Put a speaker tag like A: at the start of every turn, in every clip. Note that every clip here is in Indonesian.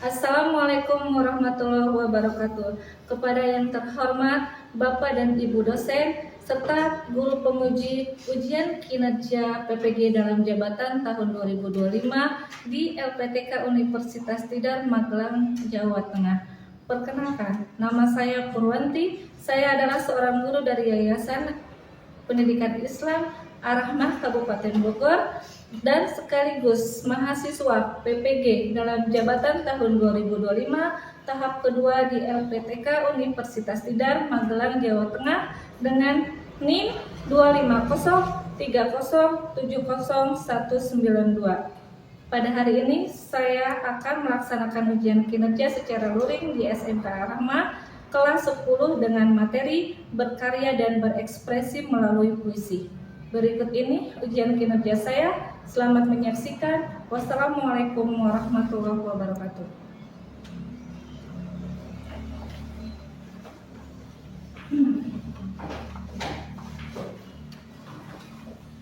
A: Assalamualaikum warahmatullahi wabarakatuh. Kepada yang terhormat Bapak dan Ibu dosen, serta guru pemuji ujian kinerja PPG dalam jabatan tahun 2025 di LPTK Universitas Tidar, Magelang, Jawa Tengah. Perkenalkan, nama saya Purwanti. Saya adalah seorang guru dari Yayasan Pendidikan Islam Ar-Rahmah Kabupaten Bogor dan sekaligus mahasiswa PPG dalam jabatan tahun 2025 tahap kedua di LPTK Universitas Tidar, Magelang, Jawa Tengah dengan NIM 25030709192. Pada hari ini saya akan melaksanakan ujian kinerja secara luring di SMK Ar-Rahmah kelas 10 dengan materi berkarya dan berekspresi melalui puisi. Berikut ini ujian kinerja saya. Selamat menyaksikan. Wassalamualaikum warahmatullahi wabarakatuh.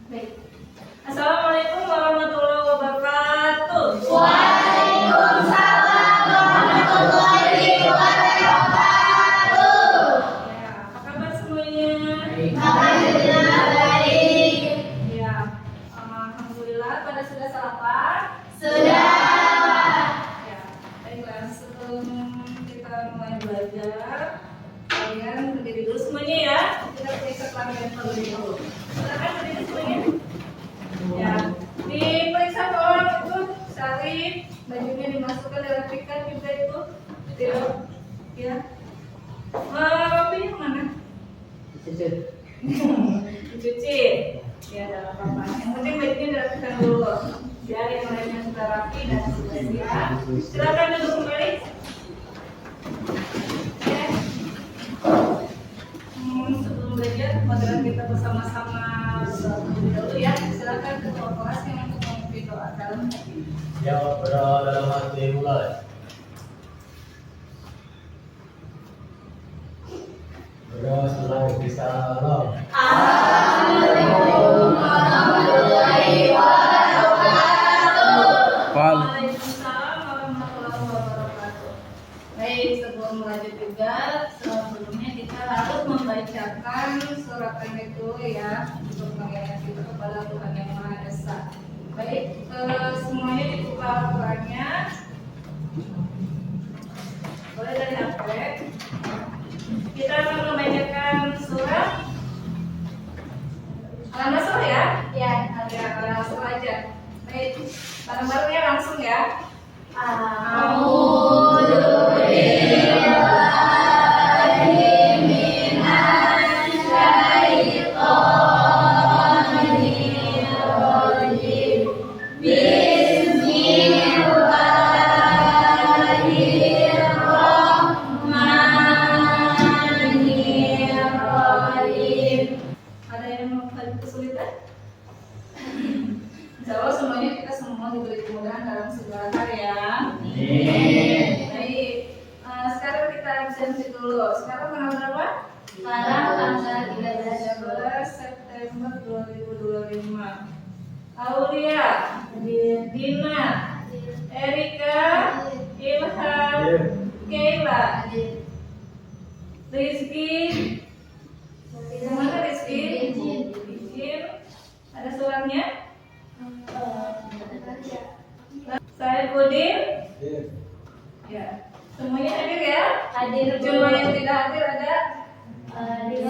A: Baik. Assalamualaikum warahmatullahi wabarakatuh.
B: Waalaikumsalam warahmatullahi wabarakatuh.
A: Ya, apa kabar semuanya?
B: Alhamdulillah baik.
A: Ya, alhamdulillah. Pada sudah sarapan?
B: Sudah.
A: Ya, baiklah. Sebelum kita mulai belajar, kalian berdiri dulu semuanya ya. Kita periksa pelanggan terlebih dahulu. Silakan berdiri semuanya. Ya, diperiksa ke orang itu salib, bajunya dimasukkan dirapikan juga itu. Ya. Rapinya mana? Dicuci. Ya, dalam apa? Yang penting bajunya dirapikan dulu. Biar yang lainnya sudah rapi dan sudah siap. Silakan duduk kembali. Oke. Sebelum belajar, pelajaran kita bersama-sama terlebih dahulu ya. Silakan ketua kelas yang untuk memimpin doa dalam hati.
C: Yang berdoa dalam hati mulai. Berdoa selalu bisa Allah.
B: Assalamualaikum warahmatullahi wabarakatuh.
A: Waalaikumsalam warahmatullahi wabarakatuh. Baik, sebelum melanjut juga, sebelumnya kita harus membacakan surat pendek dulu ya untuk mengingat kita kepada Tuhan yang Maha Esa. Baik, semuanya dibuka Al-Qurannya. Boleh dari HP. Kita akan membacakan surat Al-Nasr ya?
B: Ya.
A: Ya, langsung aja. Baik, bareng-barengnya langsung ya. Ada yang mau kesulitan? Insya Allah semuanya kita semua diberi kemudahan dalam segala hal ya. Baik, sekarang kita absensi dulu. Sekarang tanggal berapa?
B: Sekarang tanggal
A: 13 September 2025. Aulia, Dina, Erika, Ilham, Keila, Rizky. Gimana Rizky? Izin. Ada suratnya? Saifuddin. Ya. Semuanya hadir ya?
B: Hadir.
A: Cuma yang tidak hadir ada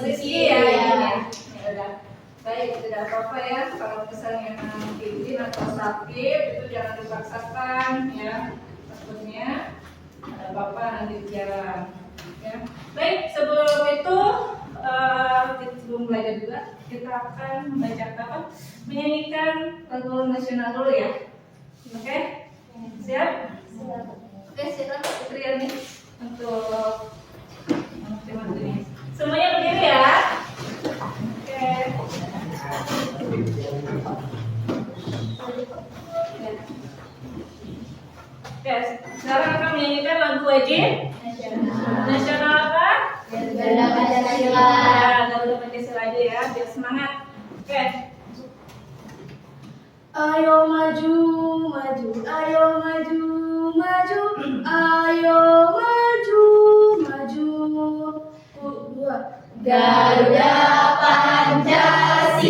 A: Rizky ya. Ya udah. Baik, tidak apa-apa ya. Kalau misalnya izin atau sakit itu jangan dipaksakan ya. Takutnya ada apa-apa nanti di jalan. Ya. Baik, sebelum itu sebelum belajar juga kita akan membacakan menyanyikan lagu nasional dulu ya. Oke? Siap? Oke, silakan Putri nih untuk materi-materinya. Semuanya berdiri ya. Oke. Oke, sekarang akan menyanyikan lagu wajib nasional apa?
B: Garuda Pancasila.
A: Ya, Garuda Pancasila aja ya, biar semangat. Oke.
B: Ayo maju, maju, ayo maju, maju Ayo maju, maju. Dua. Garuda Pancasila,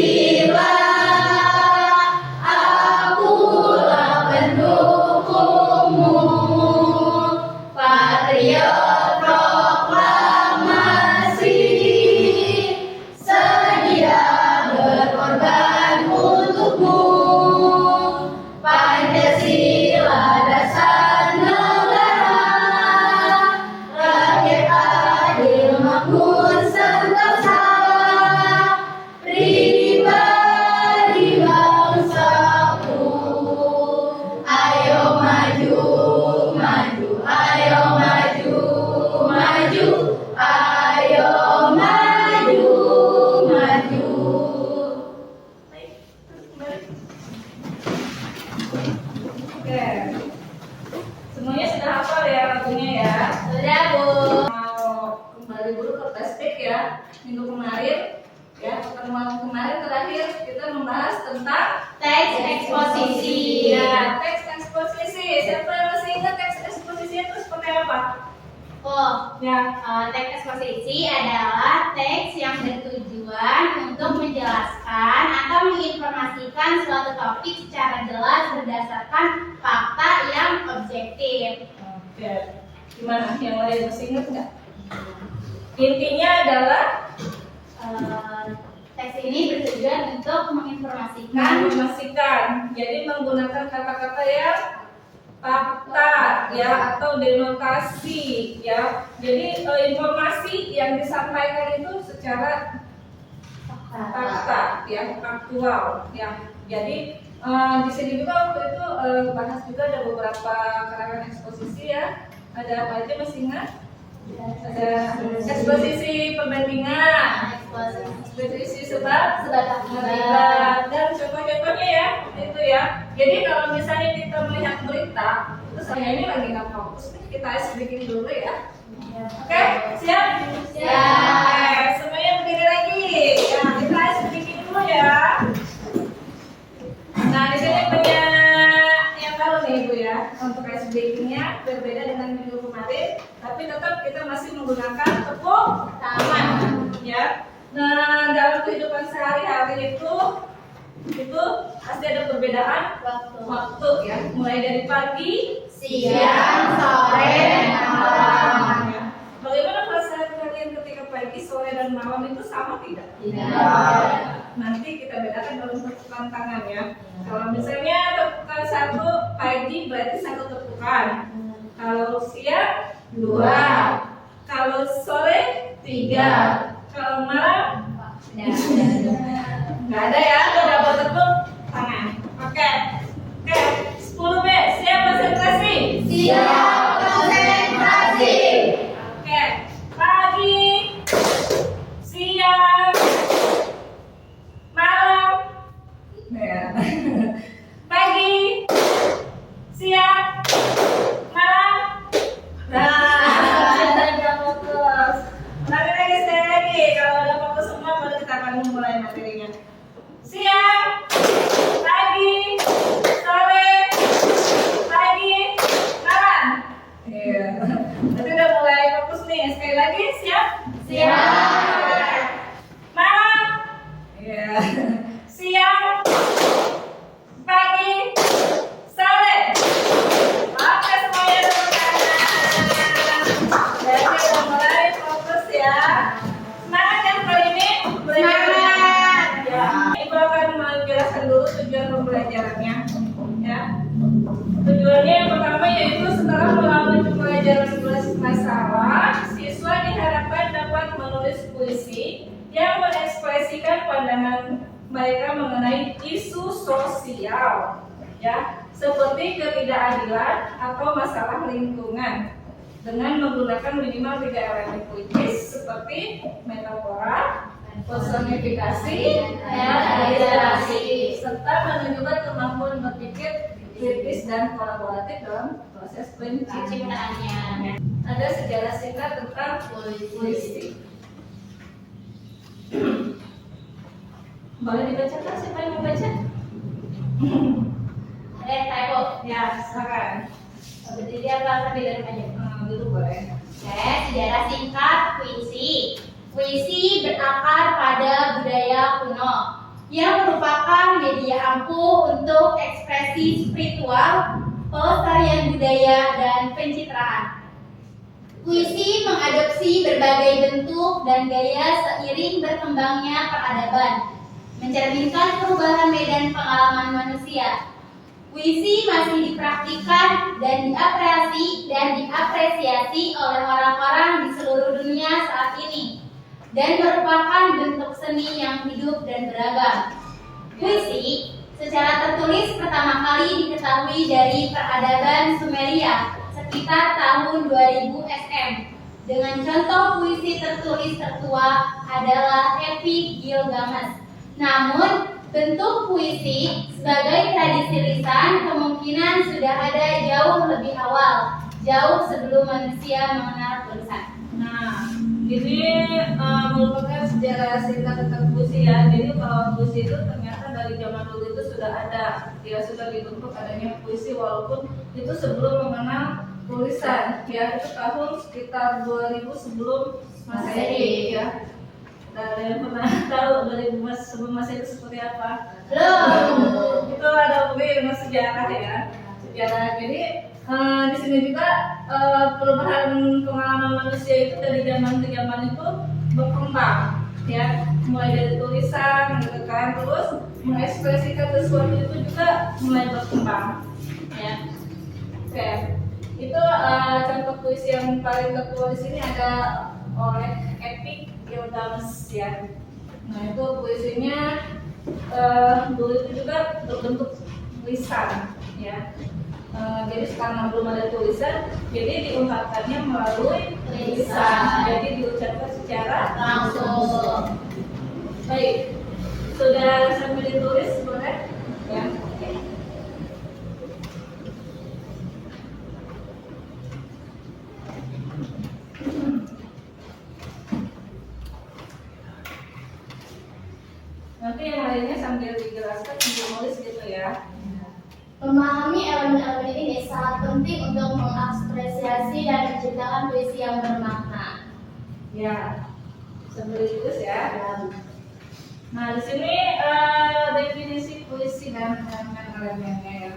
B: akulah pendukungmu. Patriot proklamasi, sedia berkorban untukmu. Pancasila dasar negara, rakyat adil makmur sentosa, pribadi bangsaku. Ayo maju, maju, ayo maju, maju, ayo maju, maju.
A: Oke. Semuanya sudah hafal ya lagunya ya?
B: Sudah, Bu.
A: Mau kembali dulu ke flashback ya. Minggu kemarin ya, pertemuan kemarin terakhir kita membahas tentang
B: Teks eksposisi.
A: ya, teks eksposisi. Siapa yang masih ingat teks eksposisi itu seperti apa?
B: Oh,
A: Ya,
B: teks eksposisi adalah teks yang bertujuan untuk menjelaskan atau menginformasikan suatu topik secara jelas berdasarkan fakta yang objektif.
A: oke. Gimana? Yang lain masih ingat nggak? Intinya adalah
B: Teks ini bertujuan untuk menginformasikan
A: menginformasikan. Jadi menggunakan kata-kata yang fakta ya atau denotasi ya. Jadi informasi yang disampaikan itu secara fakta ya, faktual ya. Jadi di sini juga waktu itu bahas juga ada beberapa karangan eksposisi ya. Ada apa aja masih ingat? Ada eksposisi perbandingan, eksposisi sebab akibat, dan contoh-contohnya ya itu ya. Jadi kalau misalnya kita melihat berita, itu saya ini lagi nggak fokus nih, kita bikin dulu ya. Oke, siap?
B: Siap.
A: Oke, semuanya berdiri lagi. Ya, kita bikin dulu ya. Nah, di sini punya yang baru nih Ibu ya. Untuk SBK-nya berbeda dengan minggu kemarin, tapi tetap kita masih menggunakan tepuk tangan ya. Nah, dalam kehidupan sehari-hari itu pasti ada perbedaan waktu ya. Mulai dari pagi,
B: siang, sore, dan malam.
A: ya. Bagaimana perasaan kalian ketika pagi, sore, dan malam itu sama tidak? Nanti kita bedakan dalam tepukan tangan ya. Kalau misalnya tepukan satu pagi berarti satu tepukan. Kalau siang 2, kalau sore 3, kalau malam nggak ada ya. Udah dapat tepuk tangan. Oke, 10B siap konsentrasi.
B: Siap konsentrasi.
A: Oke, pagi, siang, malam. Ya. Pagi, siang, malam. Nah, udah fokus. Lagi sekali lagi. Kalau udah fokus semua baru kita akan memulai materinya. Siang, pagi, sore, pagi, malam. Iya. Nanti udah mulai fokus nih. Sekali lagi, siap?
B: Siap.
A: Malam. Iya. Siang, pagi, sore. Oke, semuanya tepuk tangan. Jadi udah mulai fokus ya. Semangat kan kali ini?
B: Semangat.
A: Ya. Ibu akan menjelaskan dulu tujuan pembelajarannya. Ya. Tujuannya yang pertama yaitu setelah melalui pembelajaran masalah, siswa diharapkan dapat menulis puisi yang mengekspresikan pandangan mereka mengenai isu sosial, ya, seperti ketidakadilan atau masalah lingkungan, dengan menggunakan minimal 3 elemen puitis seperti metafora, personifikasi, dan ilustrasi, serta menunjukkan kemampuan berpikir kritis dan kolaboratif dalam proses penciptaannya. Ada sejarah singkat tentang puisi. Boleh dibacakan siapa yang mau baca?
B: Saya Bu.
A: Ya, silakan.
B: Berdiri apa sambil duduk aja?
A: Dulu boleh.
B: Oke, sejarah singkat puisi. Puisi berakar pada budaya kuno yang merupakan media ampuh untuk ekspresi spiritual, pelestarian budaya, dan pencitraan. Puisi mengadopsi berbagai bentuk dan gaya seiring berkembangnya peradaban, mencerminkan perubahan medan pengalaman manusia. Puisi masih dipraktikkan dan diapresiasi oleh orang-orang di seluruh dunia saat ini dan merupakan bentuk seni yang hidup dan beragam. Puisi secara tertulis pertama kali diketahui dari peradaban Sumeria sekitar tahun 2000 SM dengan contoh puisi tertulis tertua adalah Epik Gilgamesh. Namun bentuk puisi sebagai tradisi lisan kemungkinan sudah ada jauh lebih awal, jauh sebelum manusia mengenal tulisan.
A: Nah, ini merupakan sejarah singkat tentang puisi ya. Jadi kalau puisi itu ternyata dari zaman dulu itu sudah ada, ya sudah dibentuk adanya puisi walaupun itu sebelum mengenal tulisan. Ya itu tahun sekitar 2000 sebelum Masehi ya. Ada yang pernah tahu dari sebelum Masehi itu seperti apa?
B: Belum.
A: Itu ada hubungannya dengan sejarah ya. Sejarah. Jadi di sini juga perubahan pengalaman manusia itu dari zaman ke zaman itu berkembang ya, mulai dari tulisan gitu kan, terus mengekspresikan sesuatu itu juga mulai berkembang ya. Oke, itu contoh puisi yang paling tertua di sini ada oleh Epik Gilgamesh ya. Nah itu puisinya dulu itu juga berbentuk lisan ya. Jadi karena belum ada tulisan, jadi diungkapkannya melalui lisan. Jadi diucapkan secara
B: Langsung.
A: baik. Sudah sambil ditulis boleh? Ya. Oke. Nanti yang lainnya sambil dijelaskan, sambil nulis gitu ya.
B: Memahami elemen-elemen ini sangat penting untuk mengapresiasi dan menciptakan puisi yang bermakna.
A: Ya, sambil ditulis ya. Nah di sini definisi puisi dan elemen-elemennya ya.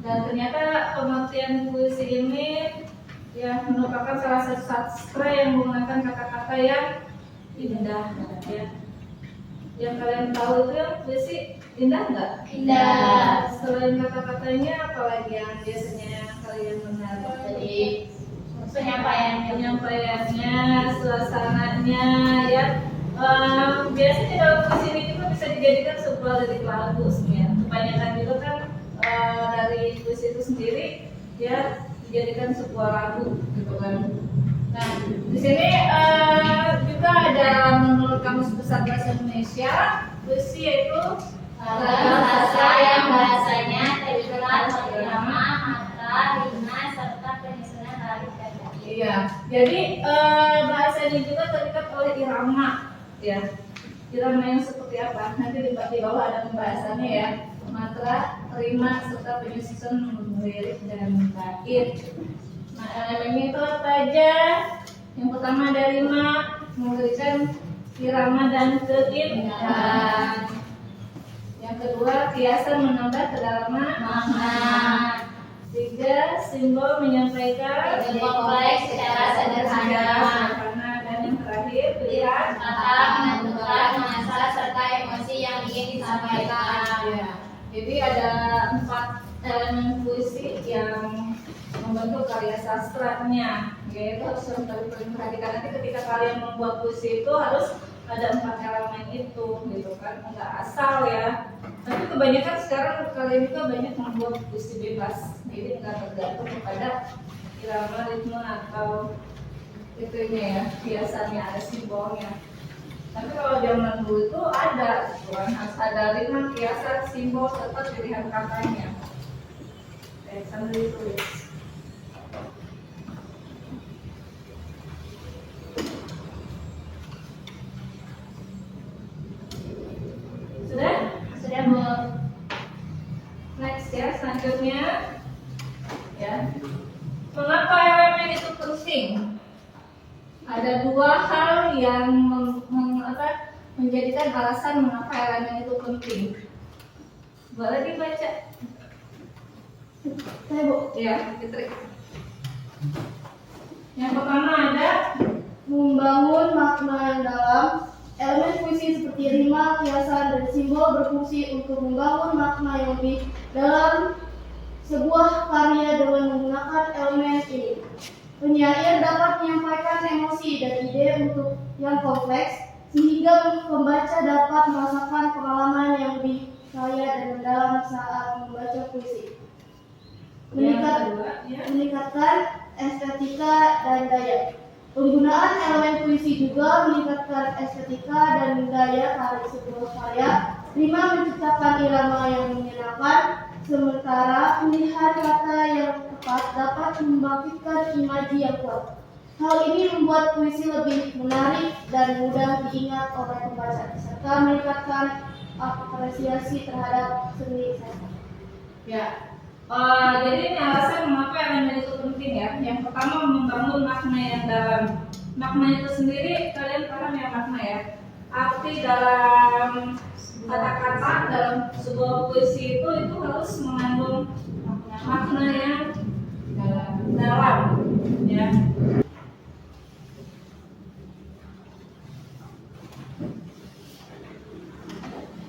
A: Dan ternyata pengertian puisi ini ya merupakan salah satu sastra yang menggunakan kata-kata yang indah ya. Yang kalian tahu itu yang puisi indah nggak?
B: Indah.
A: Selain kata-katanya, apalagi yang biasanya kalian dengar?
B: Jadi
A: Penyampaiannya, suasananya, ya. Biasanya dalam puisi ini juga bisa dijadikan sebuah lirik lagu, ya. Kebanyakan juga kan dari puisi itu sendiri, ya dijadikan sebuah lagu, gitu kan. Nah, di sini juga ada menurut Kamus Besar Bahasa Indonesia, puisi yaitu
B: bahasa yang bahasanya tersurat irama, matra, rima, serta penyusunan baris dan baris.
A: Iya, jadi bahasa ini juga terikat oleh irama, ya. Irama yang seperti apa? Nanti di bawah ada pembahasannya ya. Matra, rima, serta penyusunan lirik dan bait. Nah, elemennya itu apa aja? Yang pertama ada rima, memberikan irama dan keindahan. Yang kedua, kiasan menambah kedalaman
B: Makna.
A: Tiga, simbol menyampaikan
B: Ide kompleks secara sederhana.
A: Dan yang terakhir, pilihan
B: Kata menentukan masa serta emosi yang ingin disampaikan.
A: Ya. Jadi ada 4 elemen puisi yang membentuk karya sastranya. Ya, itu harus kalian perhatikan. Nanti ketika kalian membuat puisi itu harus ada 4 elemen itu, gitu kan? Enggak asal ya. Tapi kebanyakan sekarang kalian juga banyak membuat puisi bebas. Jadi nggak tergantung kepada irama, ritme atau itunya ya, biasanya ada simbolnya. Tapi kalau zaman dulu itu ada, kan harus ada ritme, kiasan, simbol, serta pilihan katanya. Sambil ditulis. Sudah?
B: Sudah Bu.
A: Next ya, selanjutnya ya. penting. Ada dua hal yang menjadikan alasan mengapa elemen itu penting. Boleh dibaca?
D: Saya Bu.
A: Ya, Fitri. Yang pertama ada
D: Membangun makna yang dalam. Elemen puisi seperti rima, kiasan, dan simbol berfungsi untuk membangun makna yang lebih dalam sebuah karya dengan menggunakan elemen ini. Penyair dapat menyampaikan emosi dan ide untuk yang kompleks, sehingga pembaca dapat merasakan pengalaman yang lebih kaya dan mendalam saat membaca puisi. Meningkatkan estetika dan daya. Penggunaan elemen puisi juga meningkatkan estetika dan daya tarik sebuah karya. Rima menciptakan irama yang menyenangkan, sementara pilihan kata yang tepat dapat membangkitkan imaji yang kuat. Hal ini membuat puisi lebih menarik dan mudah diingat oleh pembaca, serta meningkatkan apresiasi terhadap seni sastra.
A: ya. Jadi ini alasan mengapa elemen itu penting ya. Yang pertama membangun makna yang dalam. Makna itu sendiri kalian paham ya makna ya. Arti dalam kata-kata dalam sebuah puisi itu harus mengandung makna yang dalam ya.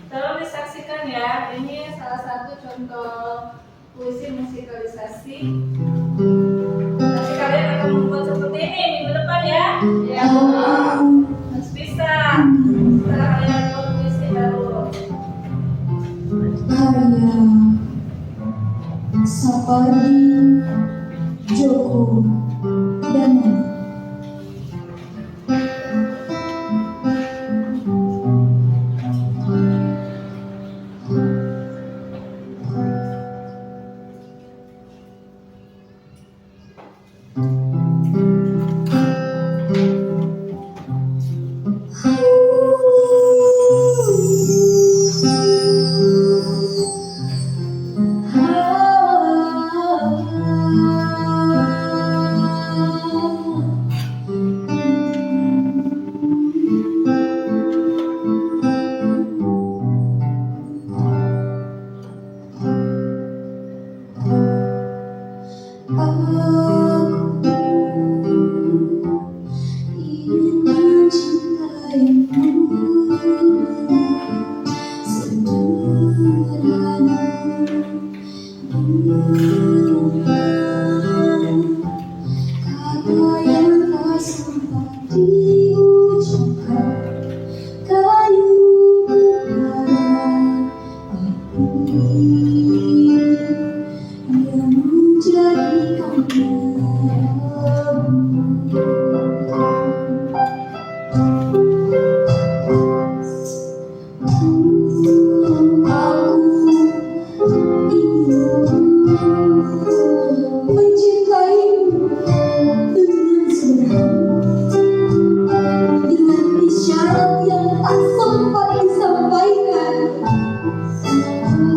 A: Tolong disaksikan ya. Ini salah satu contoh puisi musikalisasi. Nanti kalian akan membuat seperti ini minggu depan ya. Ya. Harus bisa. Setelah kalian buat puisi baru.
E: Karya Sapardi Djoko Damono.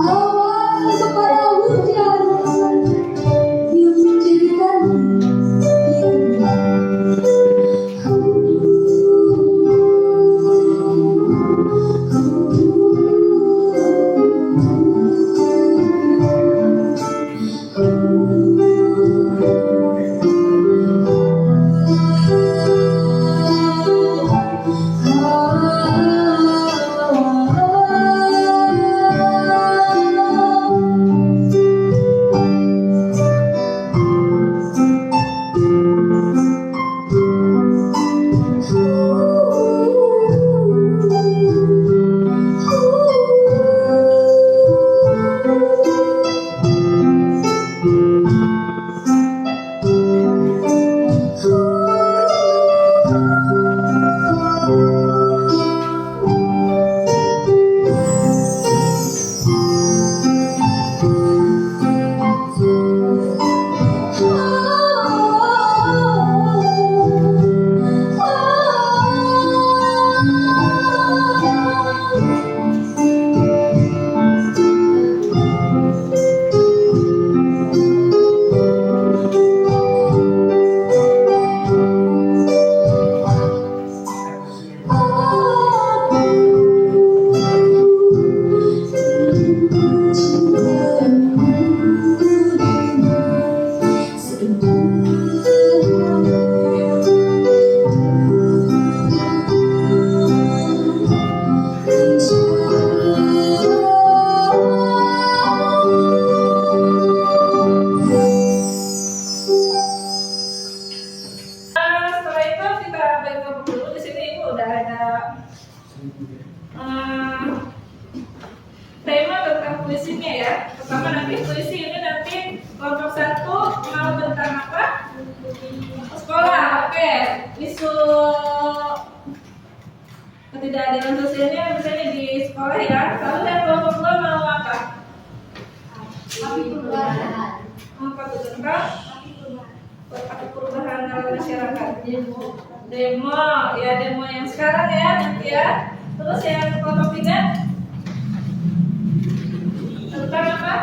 E: Awan kepada hujan yang menjadikan
A: Sekolah, oke. Isu ketidakadilan sosialnya misalnya di sekolah ya. Lalu yang kelompok 2 mau apa?
D: Api perubahan.
A: Apa tuh tentang? Apa perubahan dalam masyarakat? Demo, ya demo yang sekarang ya nanti ya. Terus yang kelompok 3 tentang apa?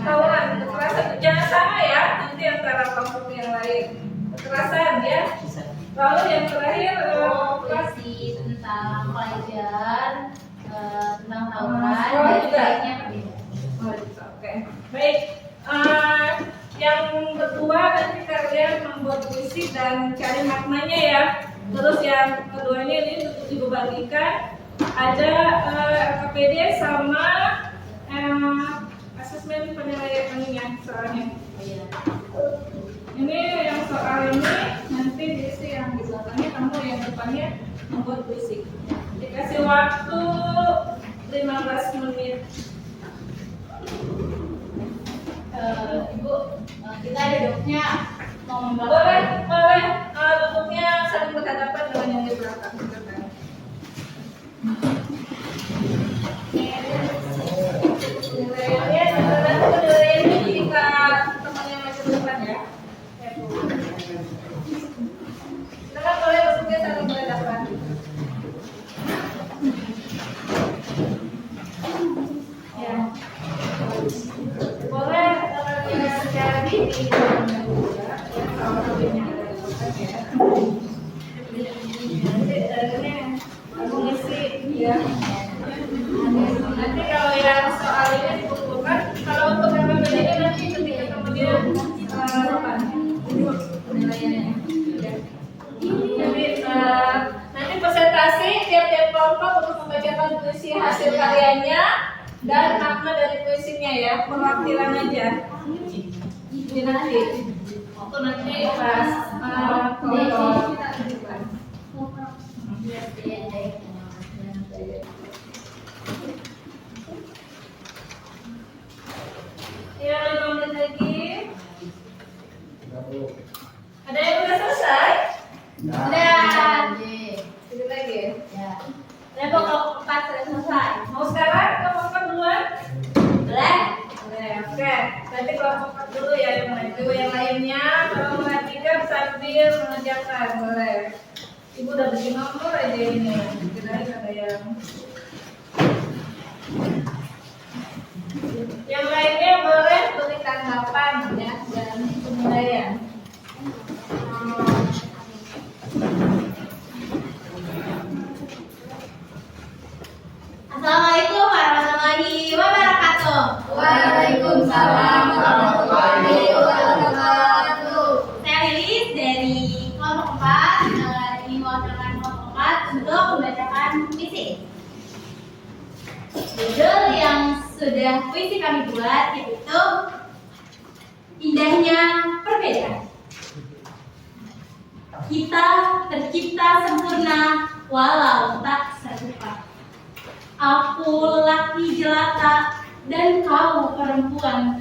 A: Tawuran, kekerasan. Jangan sama ya nanti antara kelompok yang lain. Kekerasan ya. Lalu yang terakhir
B: Puisi tentang pelajar tentang tawuran
A: sekolah
B: dan
A: juga.
B: lainnya berbeda.
A: Oke, baik. Yang kedua nanti kalian membuat puisi dan cari maknanya ya. Terus yang keduanya ini untuk dibagikan ada LKPD sama asesmen penilaian ininya soalnya. Ini yang soal ini nanti diisi yang di belakangnya, kamu yang depannya membuat puisi. Dikasih waktu 15 menit.
B: Ibu, kita duduknya mau
A: Boleh,
B: membahas.
A: boleh. Duduknya saling berhadapan dengan yang di belakang. Penilaiannya jika temannya masuk depan ya. Silakan boleh duduknya saling berhadapan. Ya. Boleh kalian cari di dalamnya juga ya, kalau lebihnya ada di depan ya. Nanti ini aku ngisi ya. Nanti kalau yang soal ini dikumpulkan, kalau untuk LKPD nanti ketika kemudian apa? Penilaiannya. Ya. Jadi nanti presentasi tiap-tiap kelompok untuk membacakan puisi hasil karyanya dan makna dari puisinya ya, perwakilan aja. Ini nanti waktu nanti pas kelompok. Ya 5 menit lagi. Ada yang udah selesai?
B: Dan
A: Sedikit lagi.
B: level kelompok 4 sudah selesai.
A: Mau sekarang kelompok 4 duluan?
B: Boleh?
A: Boleh, oke. Berarti kelompok 4 dulu ya yang maju. Yang lainnya kalau memperhatikan sambil mengerjakan, boleh. Ibu udah bikin nomor aja ini. Kirain ada yang lainnya boleh beri tanggapan ya dan penilaian.
B: Assalamualaikum warahmatullahi wabarakatuh.
D: Waalaikumsalam warahmatullahi wabarakatuh.
B: Saya Lilis dari kelompok 4. Ini mewakilkan kelompok 4 untuk membacakan puisi. Judul yang sudah puisi kami buat yaitu Indahnya Perbedaan. Kita tercipta sempurna walau tak serupa. Aku laki jelata dan kau perempuan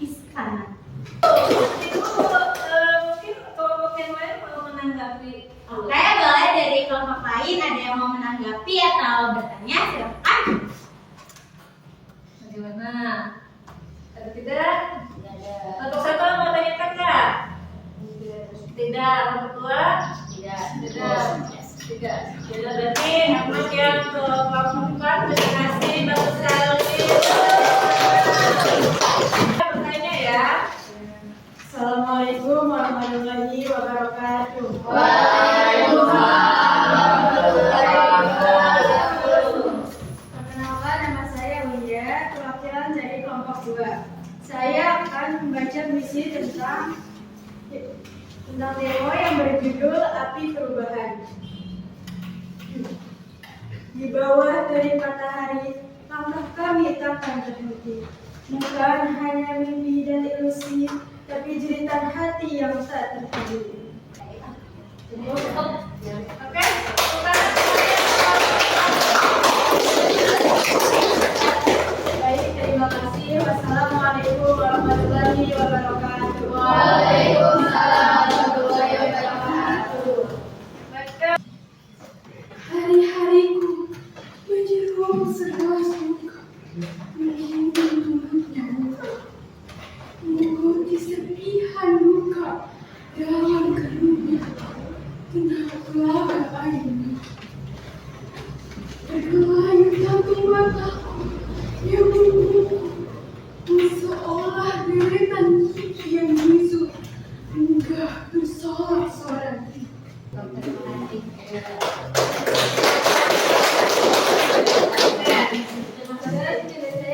B: istana.
A: Ibu mungkin kelompok yang lain mau menanggapi.
B: Oke, boleh dari kelompok lain ada yang mau menanggapi atau bertanya, silakan.
A: Bagaimana? Ada tidak?
B: Tidak ada.
A: Untuk satu mau tanyakan nggak? Tidak. Untuk dua?
B: Tidak.
A: Tidak. Tidak. Tidak berarti Ahmad yang ke kelompok 4 terima kasih bagus sekali. Bertanya ya.
F: Assalamualaikum warahmatullahi wabarakatuh. Perkenalkan, nama saya Winda, perwakilan dari kelompok 2. Saya akan membaca puisi tentang demo yang berjudul Api Perubahan. Di bawah terik matahari, langkah kami takkan berhenti. Bukan hanya mimpi dan ilusi, tapi jeritan hati yang tak terkendali.
A: Oke.
F: Baik, terima kasih. Wassalamualaikum warahmatullahi warahmatullahi wabarakatuh.
D: Waalaikumsalam warahmatullahi wabarakatuh.
F: Hari-hariku menjerum segala suka, mengikuti sepihan duka dalam kerunya. Kenapa airnya bergelayut samping mataku yang membuku, seolah deretan yang bisu enggak bersorak-sorak.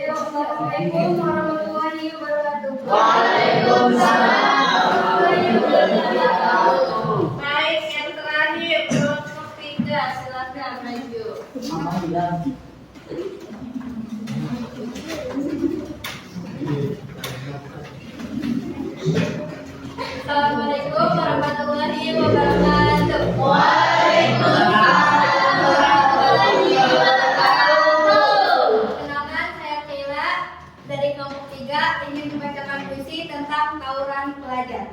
A: Assalamualaikum warahmatullahi wabarakatuh.
D: Waalaikumsalam.
A: Baik, yang terakhir kelompok 3, silakan maju. Assalamualaikum warahmatullahi wabarakatuh.
D: Waalaikumsalam warahmatullahi wabarakatuh.
A: Kenalkan, saya Kayla dari kelompok 3 ingin membacakan puisi tentang tawuran pelajar.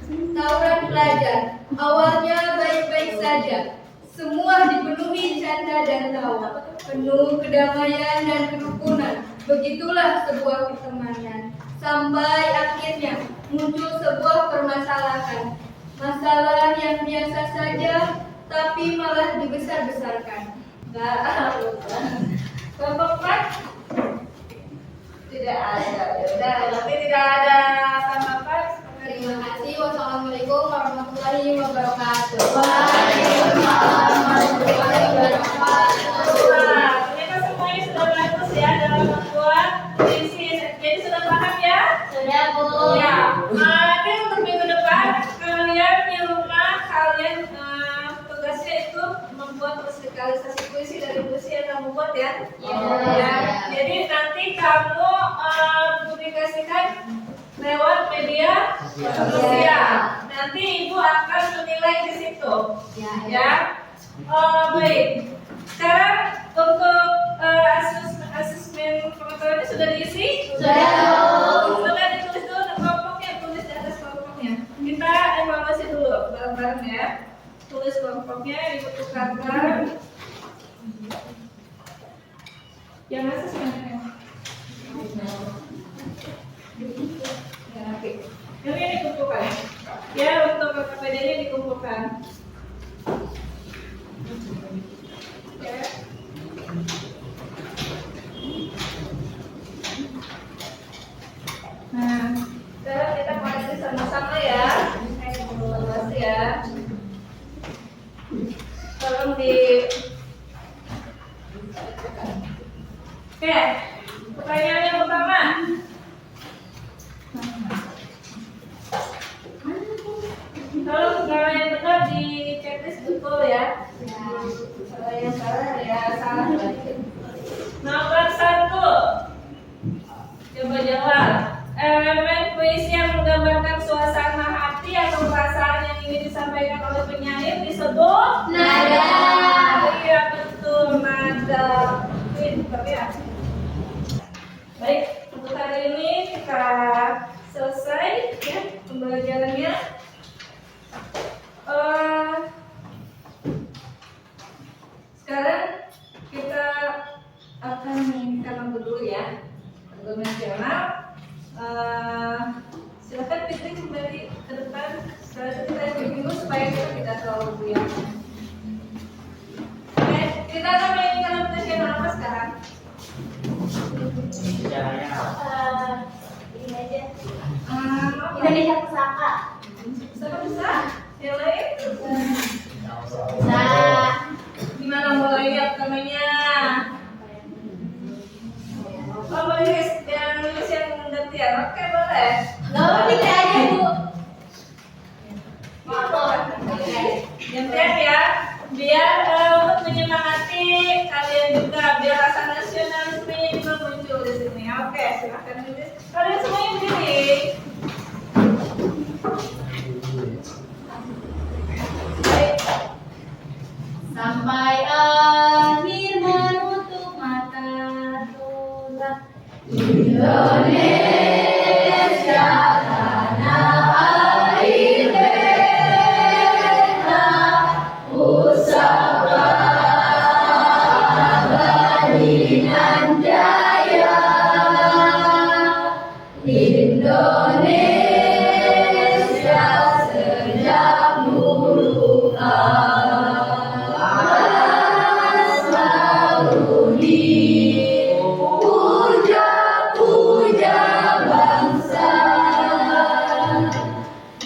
A: Tawuran pelajar, awalnya baik-baik saja. Semua dipenuhi canda dan tawa, penuh kedamaian dan kerukunan. Begitulah sebuah pertemanan. Sampai akhirnya muncul sebuah permasalahan. Masalah yang biasa saja, tapi malah dibesar-besarkan. Kelompok 4 tidak ada. Yaudah, berarti tidak ada tanggapan. Terima kasih. Wassalamualaikum warahmatullahi wabarakatuh.
D: Waalaikumsalam warahmatullahi wabarakatuh.
F: Nah, ternyata semuanya sudah bagus ya dalam membuat puisi. Jadi sudah paham ya?
D: Sudah, Bu.
F: Ya. Nanti untuk minggu depan kalian di rumah kalian tugasnya itu membuat musikalisasi puisi dari puisi yang kamu buat ya.
D: Ya.
F: Jadi nanti kamu publikasikan lewat media sosial. Nanti ibu akan menilai di situ. Ya. Baik. Sekarang untuk asesmen pengetahuannya sudah diisi?
D: Sudah.
F: Sudah ditulis dulu kelompoknya, tulis di atas kelompoknya. Kita evaluasi dulu bareng-bareng ya. Tulis kelompoknya, dibutuhkan. Yang asesmennya. Ya, oke. Ini dikumpulkan. Ya, untuk KKPD-nya dikumpulkan. Ya. Nah, sekarang kita pelajari sama-sama ya. Evaluasi ya. Tolong di. Oke, pertanyaan yang pertama. Kalau yang benar di checklist betul ya. Kalau yang salah ya salah lagi. Nomor 1. Coba jawab. Elemen puisi yang menggambarkan suasana hati atau perasaan yang ingin disampaikan oleh penyair disebut
D: Nada.
F: Iya betul, nada. Ya. Baik, untuk hari ini kita selesai ya pembelajarannya. Sekarang kita akan menginginkan nomor dulu ya, nomor nasional. Silakan Fitri kembali ke depan. Setelah itu kita ikuti dulu supaya kita tidak terlalu buyar. Oke, kita akan menginginkan nomor nasional apa sekarang?
D: Ini aja.
F: Apa?
D: Indonesia Pusaka.
F: Bisa? Yang lain?
D: Bisa.
F: Gimana mulai lihat namanya? Oh, boleh yang nulis yang gantian. Oke, boleh.
D: Lalu kita aja, Bu.
F: Gantian ya. Biar untuk menyemangati kalian juga, biar rasa nasionalismenya juga muncul di sini. Oke, silakan nulis. Kalian semuanya berdiri. Baik.
D: Sampai akhir menutup mata tulah Indonesia. Indonesia sejak dulu selalu dipuja-puja bangsa.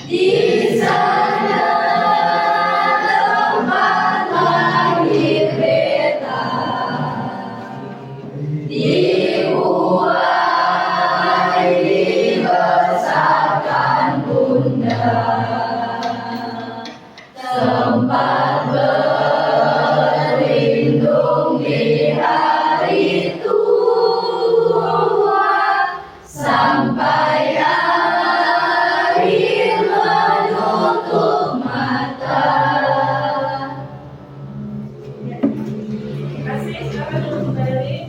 D: Di sana tempat lahir beta, dibuai dibesarkan bunda, tempat berlindung di hari tua, sampai akhir menutup mata.
F: Terima kasih, silakan duduk kembali.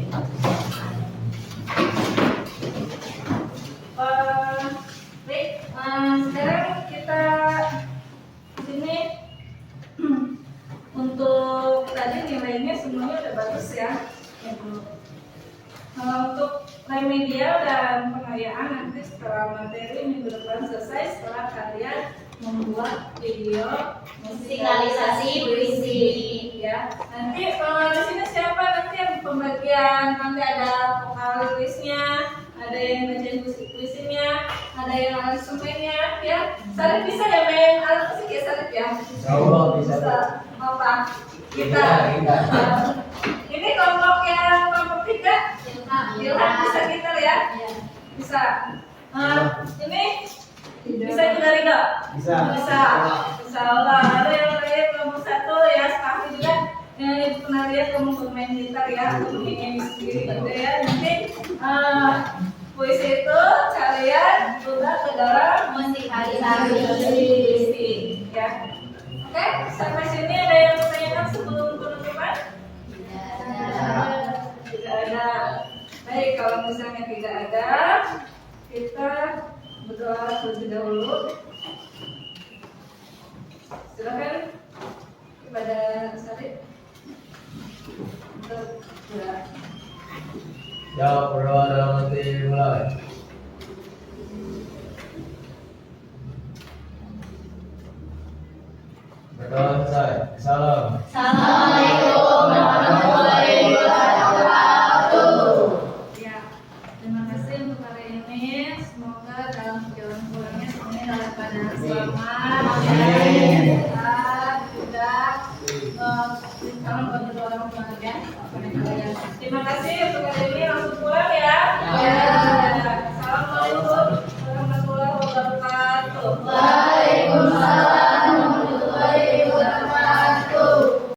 F: Baik, sekarang kita di sini untuk tadi nilainya semuanya udah bagus ya. Untuk remedial dan pengayaan nanti setelah materi minggu depan selesai, setelah kalian membuat video
B: Musikalisasi puisi.
F: ya. Nanti di sini siapa nanti yang pembagian, nanti ada vokalisnya, ada yang ngerjain puisinya, ada yang aransemennya ya. Sarip bisa ya main alat musik ya Sarip ya?
C: Insya Allah bisa.
F: Apa?
C: Kita.
F: Ini kelompok yang kelompok 3 Ilham bisa gitar ya? Bisa. Ini bisa juga Ridho?
C: Bisa.
F: Bisa. Insya Allah. Ada yang lain kelompok 1 ya, sekarang juga yang ibu pernah lihat kamu bermain gitar ya, atau bikin sendiri gitu ya. Nanti puisi itu kalian ubah ke dalam
B: Musikalisasi.
F: ya. Oke, sampai sini ada yang bertanya sebelum penutupan? Tidak ada. Baik, kalau misalnya tidak ada, kita berdoa terlebih dahulu. Silakan kepada Sarip untuk berdoa.
C: Jawab berdoa dalam hati mulai. Berdoa selesai. Salam.
B: Assalamualaikum warahmatullahi wabarakatuh.
F: Ya, terima kasih untuk hari ini. Semoga dalam perjalanan pulangnya semuanya dalam keadaan selamat.
C: Amin.
F: Sehat juga. Salam buat kedua orang tua ya. Terima kasih untuk hari ini, langsung pulang ya.
B: Ya.
F: Assalamualaikum warahmatullahi wabarakatuh.